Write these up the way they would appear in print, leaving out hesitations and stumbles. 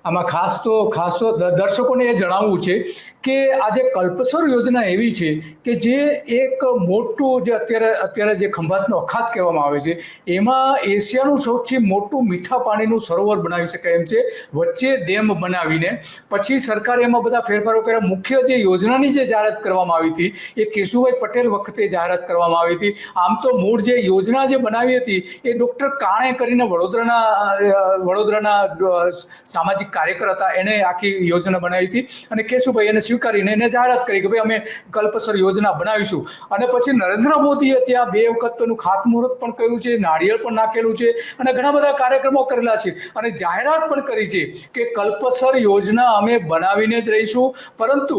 આમાં ખાસ તો દર્શકોને એ જણાવવું છે કે આ જે કલ્પસર યોજના એવી છે કે જે એક મોટું જે અત્યારે જે ખંભાતનો અખાત કહેવામાં આવે છે એમાં એશિયાનું સૌથી મોટું મીઠા પાણીનું સરોવર બનાવી શકાય એમ છે, વચ્ચે ડેમ બનાવીને. પછી સરકારે એમાં બધા ફેરફારો કર્યા. મુખ્ય જે યોજનાની જે જાહેરાત કરવામાં આવી હતી એ કેશુભાઈ પટેલ વખતે જાહેરાત કરવામાં આવી હતી. આમ તો મૂળ જે યોજના જે બનાવી હતી એ ડૉક્ટર કાણે કરીને વડોદરાના સામાજિક કાર્યકર હતા, એને આખી યોજના બનાવી હતી અને કેશુભાઈ એને સ્વીકારીને એને જાહેરાત કરી કે ભાઈ અમે કલ્પસર યોજના બનાવીશું. અને પછી નરેન્દ્ર મોદીએ ત્યાં 2 વખત એનું ખાતમુહૂર્ત પણ કર્યું છે, નાળિયેર પણ નાખેલું છે અને ઘણા બધા કાર્યક્રમો કરેલા છે અને જાહેરાત પણ કરી છે કે કલ્પસર યોજના અમે બનાવીને જ રહીશું. પરંતુ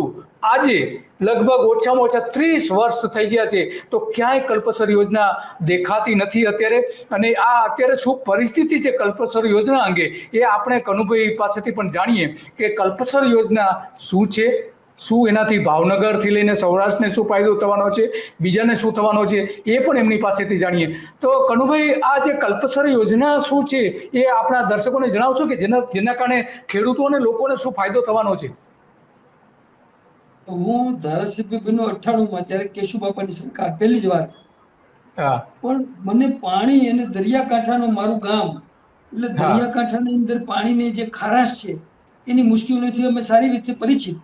આજે લગભગ ઓછામાં ઓછા 30 વર્ષ થઈ ગયા છે તો ક્યાંય કલ્પસર યોજના દેખાતી નથી અત્યારે. અને આ અત્યારે શું પરિસ્થિતિ છે કલ્પસર યોજના અંગે એ આપણે કનુભાઈ પાસેથી પણ જાણીએ કે કલ્પસર યોજના શું છે, શું એનાથી ભાવનગરથી લઈને સૌરાષ્ટ્રને શું ફાયદો થવાનો છે, બીજાને શું થવાનો છે, એ પણ એમની પાસેથી જાણીએ. તો કનુભાઈ, આ જે કલ્પસર યોજના શું છે એ આપણા દર્શકોને જણાવશો કે જેના કારણે ખેડૂતો અને લોકોને શું ફાયદો થવાનો છે? હું ધારાસભ્ય બન્યો 98માં, ત્યારે કેશુબાપાની સરકાર પહેલી જ વાર. પણ મને પાણી અને દરિયાકાંઠાનું મારું ગામ એટલે દરિયાકાંઠાની અંદર પાણીની જે ખારાશ છે એની મુશ્કેલીઓથી અમે સારી રીતે પરિચિત.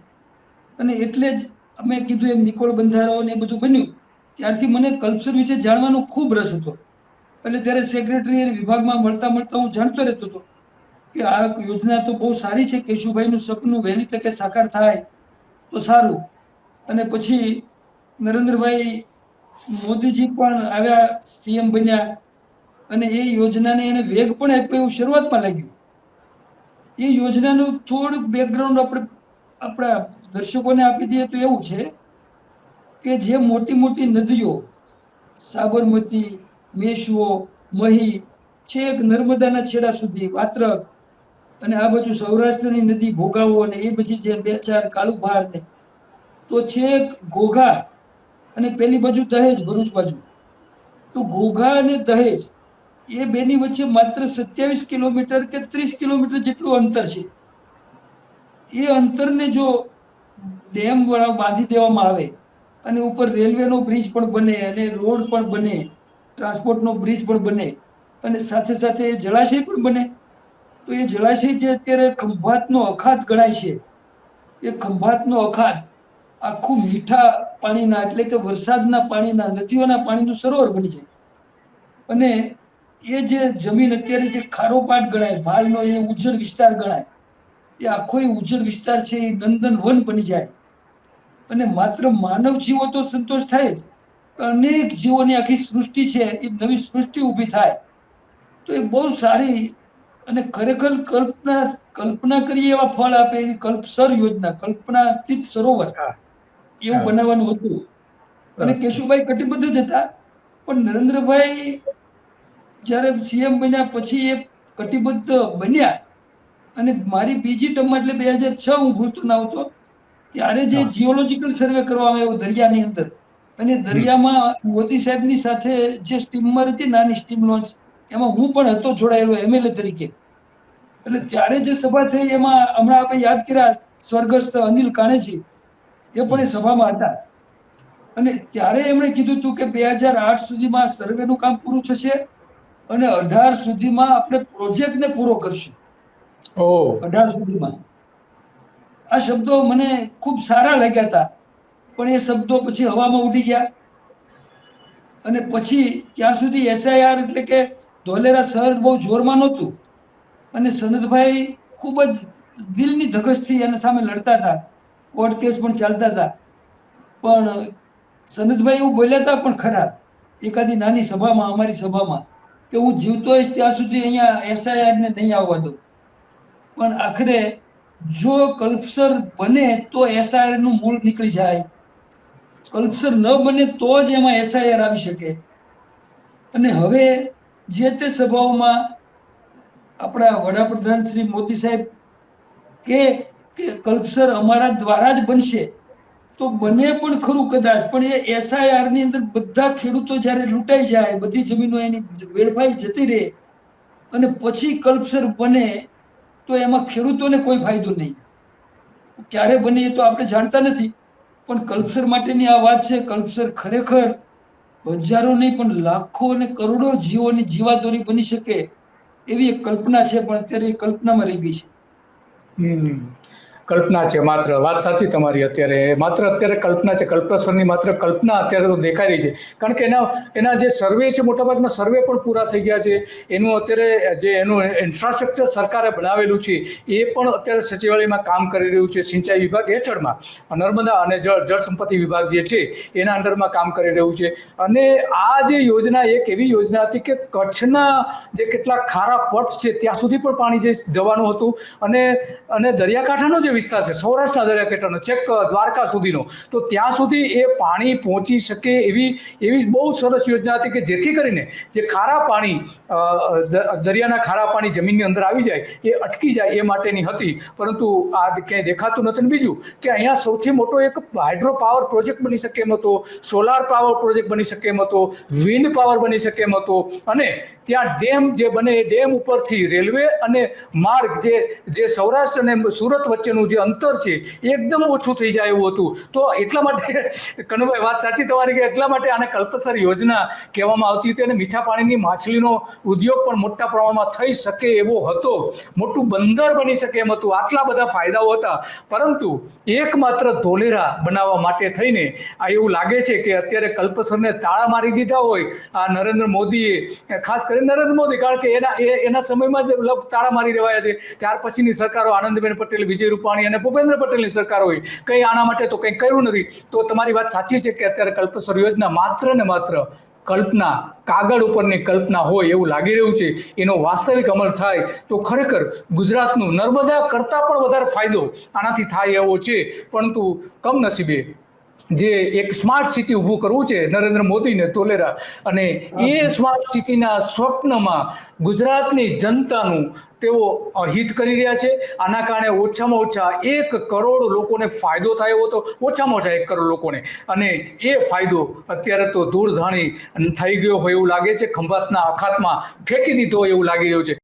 અને એટલે જ અમે કીધું એમ નિકોલ બંધારો ને એ બધું બન્યું ત્યારથી મને કલ્પસર વિશે જાણવાનો ખૂબ રસ હતો. એટલે ત્યારે સેક્રેટરી વિભાગમાં મળતા હું જાણતો રહેતો હતો કે આ યોજના તો બહુ સારી છે, કેશુભાઈનું સપનું વહેલી તકે સાકાર થાય તો સારું. અને પછી નરેન્દ્રભાઈ મોદીજી પણ આવ્યા, સીએમ બન્યા અને એ યોજનાને એને વેગ પણ આપ્યો એવું શરૂઆતમાં લાગ્યું. એ યોજનાનું થોડુંક બેકગ્રાઉન્ડ આપણે આપણા દર્શકોને આપી દઈએ તો એવું છે કે જે મોટી મોટી નદીઓ સાબરમતી, મેશ્વો, મહી, છેક નર્મદાના છેડા સુધી વાત્રક અને આ બાજુ સૌરાષ્ટ્રની નદી ભોગાવો અને એ બધી જે 2-4 કાળુભાર ને તો છેક ઘોઘા અને પેલી બાજુ દહેજ, ભરૂચ બાજુ. તો ઘોઘા અને દહેજ એ બેની વચ્ચે માત્ર 27 કિલોમીટર કે 30 કિલોમીટર જેટલું અંતર છે. એ અંતરને જો ડેમ દ્વારા બાંધી દેવામાં આવે અને ઉપર રેલવેનો બ્રિજ પણ બને અને રોડ પણ બને, ટ્રાન્સપોર્ટનો બ્રિજ પણ બને અને સાથે સાથે જળાશય પણ બને, તો એ જળાશય જે અત્યારે ખંભાતનો અખાત ગણાય છે, એ ખંભાતનો અખાત આખું મીઠા પાણીના એટલે કે વરસાદના પાણીના, નદીઓના પાણીનું સરોવર બની જાય. અને એ જે જમીન અત્યારે જે ખારો પાટ ગણાય, ભાલનો એ ઉજ્જડ વિસ્તાર ગણાય, એ આખો ઉજ્જડ વિસ્તાર છે એ નંદન વન બની જાય. અને માત્ર માનવ જીવો તો સંતોષ થાય જ, અનેક જીવોની આખી સૃષ્ટિ છે એ નવી સૃષ્ટિ ઊભી થાય. તો એ બહુ સારી અને ખરેખર કલ્પના કરીએ એવા ફળ આપે એવી કલ્પસર યોજના, કલ્પનાતીત સરોવર એવું બનાવવાનું હતું. અને કેશુભાઈ કટિબદ્ધ જ હતા, પણ નરેન્દ્રભાઈ જ્યારે સીએમ બન્યા પછી એ કટિબદ્ધ બન્યા. અને મારી બીજી ટર્મ એટલે 2006 હું ભૂલતો ના આવતો ત્યારે જે જીઓલોજીકલ સર્વે કરવામાં આવ્યો દરિયાની અંદર, અને દરિયામાં મોદી સાહેબની સાથે જે સ્ટીમર હતી, નાની સ્ટીમ લોન્ચ, એમાં હું પણ હતો જોડાયેલો એમએલએ તરીકે. એટલે ત્યારે જે સભા થઈ એમાં હમણાં આપણે યાદ કર્યા સ્વર્ગસ્થ અનિલ કાણેજી, એ પણ એ સભામાં હતા. અને ત્યારે એમણે કીધું હતું કે 2008 સુધીમાં સર્વેનું કામ પૂરું થશે અને 18 સુધીમાં આપણે પ્રોજેક્ટને પૂરો કરશું. 18 સુધીમાં. આ શબ્દો મને ખૂબ સારા લાગ્યા હતા, પણ એ શબ્દો પછી હવામાં ઉડી ગયા. અને પછી ત્યાં સુધી એસઆઈઆર એટલે કે ધોલેરા શહેર બહુ જોરમાં નહોતું અને સનદભાઈ ખૂબ જ દિલની ધગશથી એના સામે લડતા હતા, કોર્ટ કેસ પણ ચાલતા હતા. પણ સનદભાઈ એવું બોલ્યા હતા પણ ખરા એકાદી નાની સભામાં, અમારી સભામાં, કે હું જીવતો હોઈશ ત્યાં સુધી અહીંયા એસઆઈઆર ને નહીં આવવા દઉં. પણ આખરે જો કલ્પસર બને તો એસઆઈઆર નું મૂળ નીકળી જાય, કલ્પસર ન બને તો જ એમાં એસઆઈઆર આવી શકે. અને હવે જે તે સભાઓમાં આપણા વડાપ્રધાન શ્રી મોદી સાહેબ કે કલ્પસર અમારા દ્વારા જ બનશે, તો બને પણ ખરું કદાચ, પણ એ એસઆઈઆર ની અંદર બધા ખેડૂતો જ્યારે લૂંટાઈ જાય, બધી જમીનો એની વેડફાઈ જતી રહે અને પછી કલ્પસર બને તો એમાં ખેડૂતોને કોઈ ફાયદો નહીં. ક્યારે બને એ તો આપણે જાણતા નથી, પણ કલ્પસર માટેની આ વાત છે. કલ્પસર ખરેખર હજારો નહીં પણ લાખો અને કરોડો જીવોની જીવાદોરી બની શકે એવી એક કલ્પના છે, પણ અત્યારે એ કલ્પનામાં રહી ગઈ છે. કલ્પના છે માત્ર. વાત સાચી તમારી. અત્યારે કલ્પના છે. કલ્પસરની માત્ર કલ્પના અત્યારે તો દેખાઈ રહી છે, કારણ કે એના જે સર્વે છે, મોટાભાગના સર્વે પણ પૂરા થઈ ગયા છે. એનું અત્યારે જે એનું ઇન્ફ્રાસ્ટ્રક્ચર સરકારે બનાવેલું છે એ પણ અત્યારે સચિવાલયમાં કામ કરી રહ્યું છે. સિંચાઈ વિભાગ હેઠળમાં નર્મદા અને જળ સંપત્તિ વિભાગ જે છે એના અંડરમાં કામ કરી રહ્યું છે. અને આ જે યોજના એક એવી યોજના હતી કે કચ્છના જે કેટલાક ખારા પટ છે ત્યાં સુધી પણ પાણી જવાનું હતું, અને દરિયાકાંઠાનો જે વિસ્તાર છે, સૌરાષ્ટ્રના દરિયાકાંઠાનો છેક દ્વારકા સુધીનો, તો ત્યાં સુધી એ પાણી પહોંચી શકે એવી બહુ સરસ યોજના હતી કે જેથી કરીને જે ખારા પાણી દરિયાના ખારા પાણી જમીનની અંદર આવી જાય એ અટકી જાય એ માટેની હતી. પરંતુ આ ક્યાંય દેખાતું નથી. ને બીજું કે અહીંયા સૌથી મોટો એક હાઇડ્રો પાવર પ્રોજેક્ટ બની શકે એમ હતો, સોલાર પાવર પ્રોજેક્ટ બની શકે એમ હતો, વિન્ડ પાવર બની શકે એમ હતો, અને ત્યાં ડેમ જે બને એ ડેમ ઉપરથી રેલવે અને માર્ગ જે સૌરાષ્ટ્ર અને સુરત વચ્ચેનું જે અંતર છે એ એકદમ ઓછું થઈ જાય એવું હતું. તો એટલા માટે કનુભાઈ વાત સાચી તમારી કે એટલા માટે આને કલ્પસર યોજના કહેવામાં આવતી હતી. અને મીઠા પાણીની માછલીનો ઉદ્યોગ પણ મોટા પ્રમાણમાં થઈ શકે એવો હતો, મોટું બંદર બની શકે એમ હતું, આટલા બધા ફાયદાઓ હતા. પરંતુ એકમાત્ર ધોલેરા બનાવવા માટે થઈને આ એવું લાગે છે કે અત્યારે કલ્પસરને તાળા મારી દીધા હોય આ નરેન્દ્ર મોદીએ, ખાસ કરીને નરેન્દ્ર મોદી, કારણ કે એના સમયમાં જ તાળા મારી દેવાયા છે. ત્યાર પછીની સરકારો આનંદીબેન પટેલ, વિજય રૂપાણી અને ભૂપેન્દ્ર પટેલની સરકારોએ કંઈ આના માટે તો કંઈ કર્યું નથી. તો તમારી વાત સાચી છે કે અત્યારે કલ્પસર યોજના માત્ર ને માત્ર કલ્પના, કાગળ ઉપરની કલ્પના હોય એવું લાગી રહ્યું છે. એનો વાસ્તવિક અમલ થાય તો ખરેખર ગુજરાતનું નર્મદા કરતાં પણ વધારે ફાયદો આનાથી થાય એવો છે. પરંતુ કમનસીબે જે એક સ્માર્ટ સિટી ઊભું કરવું છે નરેન્દ્ર મોદીને ધોલેરા, અને એ સ્માર્ટ સિટીના સ્વપ્નમાં ગુજરાતની જનતાનું તેઓ હિત કરી રહ્યા છે. આના કારણે ઓછામાં ઓછા 1 કરોડ લોકોને ફાયદો થાય એવો તો ઓછામાં ઓછા 1 કરોડ લોકોને, અને એ ફાયદો અત્યારે તો ધૂળધાણી થઈ ગયો હોય એવું લાગે છે, ખંભાતના અખાતમાં ફેંકી દીધો હોય એવું લાગી રહ્યું છે.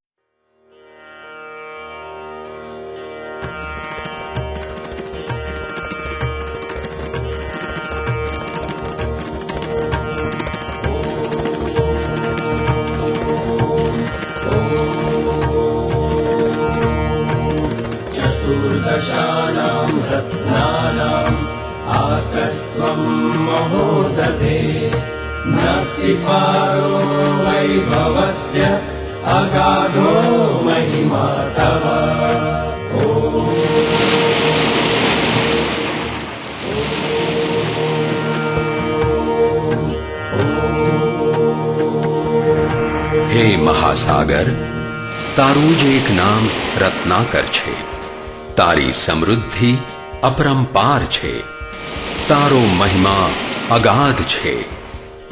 चतुर्दशानां रत्नानाम् आकस्त्वं महोदधे नास्ति पारो वैभवस्य अगाधो महिमा तव. હે મહાસાગર, તારું જ એક નામ રત્નાકર છે. તારી સમૃદ્ધિ અપરંપાર છે. તારો મહિમા અગાધ છે.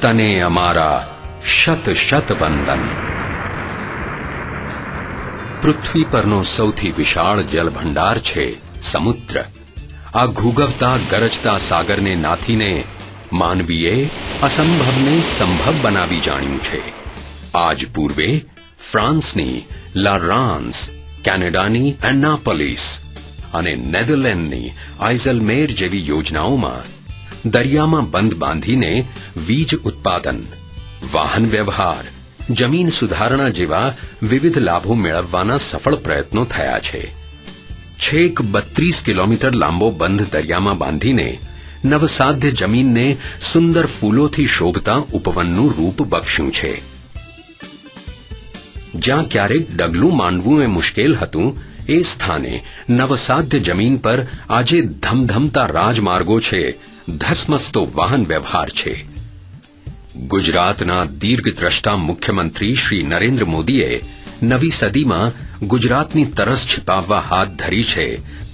તને અમારા શત શત વંદન. પૃથ્વી પરનો સૌથી વિશાળ જલભંડાર છે સમુદ્ર. આ ઘૂઘવતા ગરજતા સાગરને નાથીને માનવીએ અસંભવને સંભવ બનાવી જાણ્યું છે. આજ પૂર્વે ફ્રાન્સની લા રાન્સ, કેનેડાની એનાપોલિસ અને નેધરલેન્ડની આઇઝલમેર જેવી યોજનાઓમાં દરિયામાં બંધ બાંધીને વીજ ઉત્પાદન, વાહન વ્યવહાર, જમીન સુધારણા જેવા વિવિધ લાભો મેળવવાના સફળ પ્રયત્નો થયા છે. છેક 32 કિલોમીટર લાંબો બંધ દરિયામાં બાંધીને નવસાધ્ય જમીનને સુંદર ફૂલોથી શોભતા ઉપવનનું રૂપ બક્ષ્યું છે. જ્યાં ક્યારેક ડગલું માંડવું એ મુશ્કેલ હતું, એ સ્થાને નવસાધ્ય જમીન પર આજે ધમધમતા રાજમાર્ગો છે, ધસમસતો વાહન વ્યવહાર છે. ગુજરાતના દીર્ઘદ્રષ્ટા મુખ્યમંત્રી શ્રી નરેન્દ્ર મોદીએ નવી સદીમાં ગુજરાતની તરસ છિપાવવા હાથ ધરી છે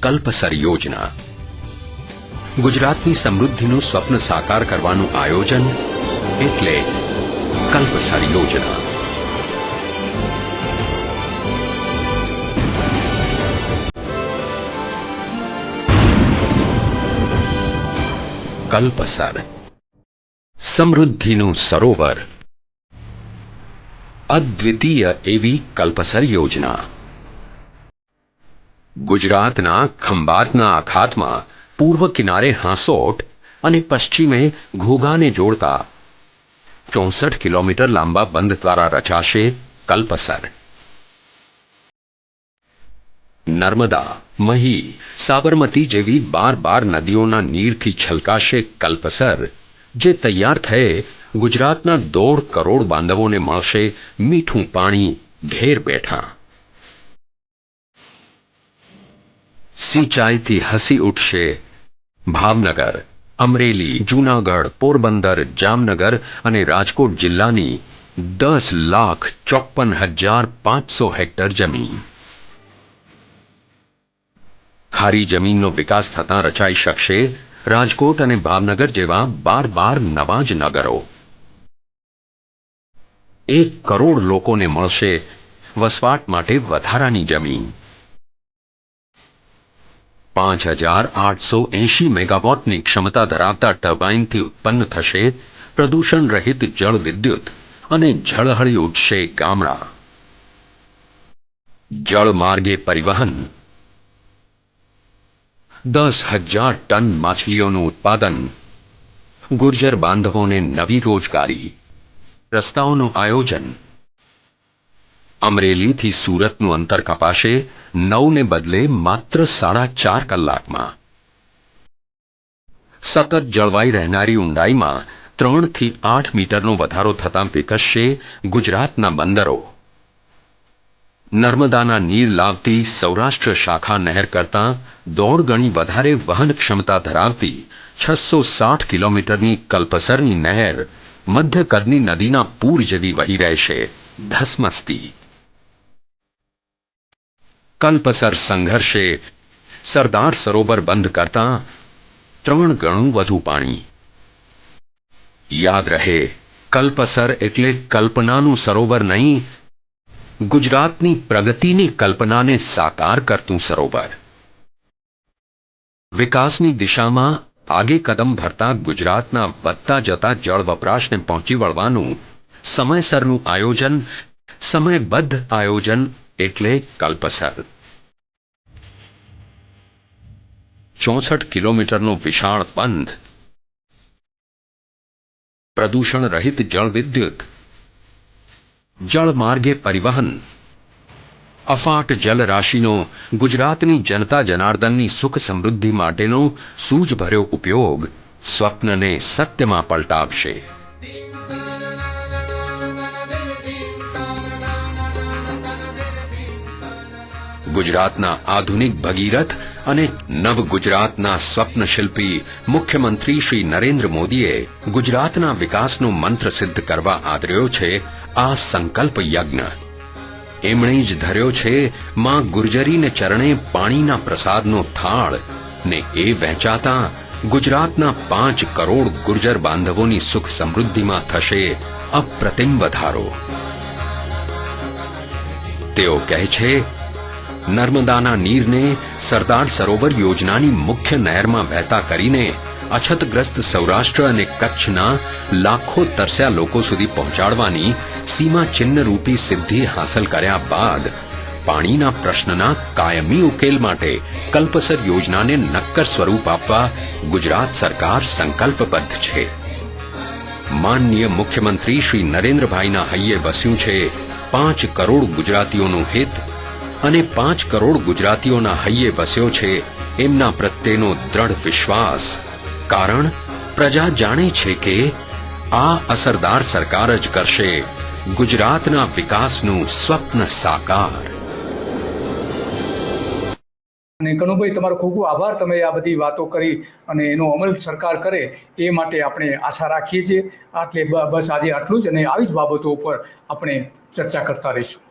કલ્પસર યોજના. ગુજરાતની સમૃદ્ધિનું સ્વપ્ન સાકાર કરવાનું આયોજન એટલે કલ્પસર યોજના. કલ્પસર, સમૃદ્ધિનું સરોવર. અદ્વિતીય એવી કલ્પસર યોજના. ગુજરાતના ખંભાતના અખાતમાં પૂર્વ કિનારે હાંસોટ અને પશ્ચિમે ઘોઘાને જોડતા 64 કિલોમીટર લાંબા બંધ દ્વારા રચાશે કલ્પસર. નર્મદા, મહી, સાબરમતી જેવી 12 નદીઓના નીરથી છલકાશે કલ્પસર, જે તૈયાર થયે ગુજરાતના 1.5 કરોડ બાંધવોને મળશે મીઠું પાણી ઘેર બેઠા. સિંચાઈથી હસી ઉઠશે ભાવનગર, અમરેલી, જૂનાગઢ, પોરબંદર, જામનગર અને રાજકોટ જિલ્લાની 10,54,500 હેક્ટર જમીન. ખારી જમીનનો વિકાસ થતાં રચાઈ શકશે રાજકોટ અને ભાવનગર જેવા 12 નવા જ નગરો. 1 કરોડ લોકોને મળશે વસવાટ માટે વધારાની જમીન. 5,880 મેગાવોટની ક્ષમતા ધરાવતા ટર્બાઇનથી ઉત્પન્ન થશે પ્રદૂષણ રહિત જળ વિદ્યુત અને ઝળહળી ઉઠશે ગામડા. જળમાર્ગે પરિવહન. 10,000 ટન માછલીઓનું ઉત્પાદન. ગુર્જર બાંધવોને નવી રોજગારી. રસ્તાઓનું આયોજન. અમરેલીથી સુરતનું અંતર કપાશે 9 ને બદલે માત્ર 4.5 કલાકમાં. સતત જળવાઈ રહેનારી ઊંડાઈમાં 3 થી 8 મીટરનો વધારો થતાં વિકસશે ગુજરાતના બંદરો. નર્મદાના નીર લાવતી સૌરાષ્ટ્ર શાખા નહેર કરતાં 1.5 ગણી વધારે વહન ક્ષમતા ધરાવતી 660 કિલોમીટરની કલ્પસરની નહેર મધ્ય કદની નદીના પૂર જેવી વહી રહેશે ધસમસતી. કલ્પસર સંઘર્ષે સરદાર સરોવર બંધ કરતાં 3 ગણું વધુ પાણી. યાદ રહે, કલ્પસર એટલે કલ્પનાનું સરોવર નહીં, ગુજરાતની પ્રગતિની કલ્પનાને સાકાર કરતું સરોવર. વિકાસની દિશામાં આગે કદમ ભરતા ગુજરાતના વધતા જતા જળ વપરાશને પહોંચી વળવાનું સમયસરનું આયોજન, સમયબદ્ધ આયોજન એટલે કલ્પસર. 64 કિલોમીટરનો વિશાળ બંધ. પ્રદૂષણ રહિત જળ વિદ્યુત. જળમાર્ગે પરિવહન. અફાટ જલરાશિનો ગુજરાતની જનતા જનાર્દનની સુખ સમૃદ્ધિ માટેનો સૂઝભર્યો ઉપયોગ સ્વપ્નને સત્યમાં પલટાવશે. ગુજરાતના આધુનિક ભગીરથ અને નવ ગુજરાતના સ્વપ્નશિલ્પી મુખ્યમંત્રી શ્રી નરેન્દ્ર મોદીએ ગુજરાતના વિકાસનો મંત્ર સિદ્ધ કરવા આદર્યો છે આ સંકલ્પ યજ્ઞ. એમણે જ ધર્યો છે માં ગુર્જરીને ચરણે પાણીના પ્રસાદનો થાળ ને એ વહેંચાતા ગુજરાતના 5 કરોડ ગુર્જર બાંધવોની સુખ સમૃદ્ધિમાં થશે અપ્રતિમ વધારો. તેઓ કહે છે, નર્મદાના નીરને સરદાર સરોવર યોજનાની મુખ્ય નહેરમાં વહેતા કરીને અછતગ્રસ્ત સૌરાષ્ટ્ર અને કચ્છના લાખો તરસ્યા લોકો સુધી પહોંચાડવાની સીમા ચિહ્નરૂપી સિદ્ધિ હાંસલ કર્યા બાદ પાણીના પ્રશ્નના કાયમી ઉકેલ માટે કલ્પસર યોજનાને નક્કર સ્વરૂપ આપવા ગુજરાત સરકાર સંકલ્પબદ્ધ છે. માનનીય મુખ્યમંત્રી શ્રી નરેન્દ્રભાઈના હૈયે વસ્યું છે 5 કરોડ ગુજરાતીઓનું હિત અને 5 કરોડ ગુજરાતીઓના હૈયે વસ્યો છે એમના પ્રત્યેનો દ્રઢ વિશ્વાસ. કારણ પ્રજા જાણે છે કે આ અસરદાર સરકાર જ કરશે ગુજરાતના વિકાસનું સ્વપ્ન સાકાર. અને કનુભાઈ, તમારો ખૂબ ખૂબ આભાર. તમે આ બધી વાતો કરી અને એનો અમલ સરકાર કરે એ માટે આપણે આશા રાખીએ છીએ. એટલે બસ આજે આટલું જ, અને આવી જ બાબતો ઉપર આપણે ચર્ચા કરતા રહીશું.